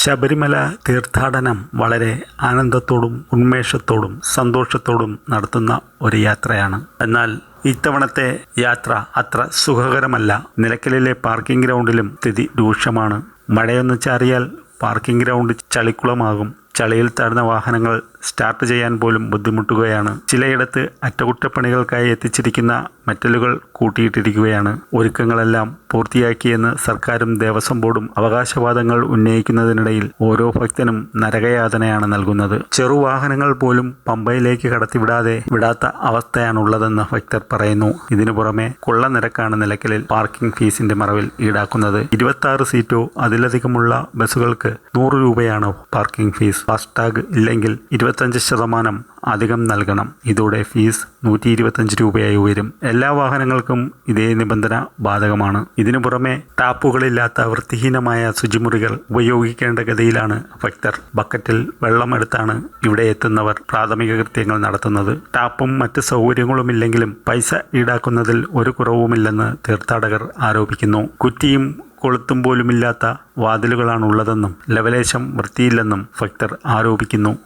ശബരിമല തീർത്ഥാടനം വളരെ ആനന്ദത്തോടും ഉന്മേഷത്തോടും സന്തോഷത്തോടും നടത്തുന്ന ഒരു യാത്രയാണ്. എന്നാൽ ഇത്തവണത്തെ യാത്ര അത്ര സുഖകരമല്ല. നിലയ്ക്കലിലെ പാർക്കിംഗ് ഗ്രൗണ്ടിലും സ്ഥിതി രൂക്ഷമാണ്. മഴയൊന്ന് ചാറിയാൽ പാർക്കിംഗ് ഗ്രൗണ്ട് ചളിക്കുളമാകും. ചളിയിൽ താഴ്ന്ന വാഹനങ്ങൾ സ്റ്റാർട്ട് ചെയ്യാൻ പോലും ബുദ്ധിമുട്ടുകയാണ്. ചിലയിടത്ത് അറ്റകുറ്റപ്പണികൾക്കായി എത്തിച്ചിരിക്കുന്ന മെറ്റലുകൾ കൂട്ടിയിട്ടിരിക്കുകയാണ്. ഒരുക്കങ്ങളെല്ലാം പൂർത്തിയാക്കിയെന്ന് സർക്കാരും ദേവസ്വം ബോർഡും അവകാശവാദങ്ങൾ ഉന്നയിക്കുന്നതിനിടയിൽ ഓരോ ഭക്തനും നരകയാതനയാണ് നൽകുന്നത്. ചെറുവാഹനങ്ങൾ പോലും പമ്പയിലേക്ക് വിടാത്ത അവസ്ഥയാണുള്ളതെന്ന് ഭക്തർ പറയുന്നു. ഇതിനു പുറമെ കൊള്ള നിരക്കാണ് നിലയ്ക്കലിൽ പാർക്കിംഗ് ഫീസിന്റെ മറവിൽ ഈടാക്കുന്നത്. 26 സീറ്റോ അതിലധികമുള്ള ബസ്സുകൾക്ക് 100 രൂപയാണ് പാർക്കിംഗ് ഫീസ്. ഫാസ്ടാഗ് ഇല്ലെങ്കിൽ 25% അധികം നൽകണം. ഇതോടെ ഫീസ് 125 രൂപയായി ഉയരും. എല്ലാ വാഹനങ്ങൾക്കും ഇതേ നിബന്ധന ബാധകമാണ്. ഇതിനു പുറമെ ടാപ്പുകളില്ലാത്ത വൃത്തിഹീനമായ ശുചിമുറികൾ ഉപയോഗിക്കേണ്ട ഗതിയിലാണ് ഭക്തർ. ബക്കറ്റിൽ വെള്ളമെടുത്താണ് ഇവിടെ എത്തുന്നവർ പ്രാഥമിക കൃത്യങ്ങൾ നടത്തുന്നത്. ടാപ്പും മറ്റ് സൗകര്യങ്ങളുമില്ലെങ്കിലും പൈസ ഈടാക്കുന്നതിൽ ഒരു കുറവുമില്ലെന്ന് തീർത്ഥാടകർ ആരോപിക്കുന്നു. കുറ്റിയും കൊളുത്തും പോലുമില്ലാത്ത വാതിലുകളാണുള്ളതെന്നും ലവലേശം വൃത്തിയില്ലെന്നും ഭക്തർ ആരോപിക്കുന്നു.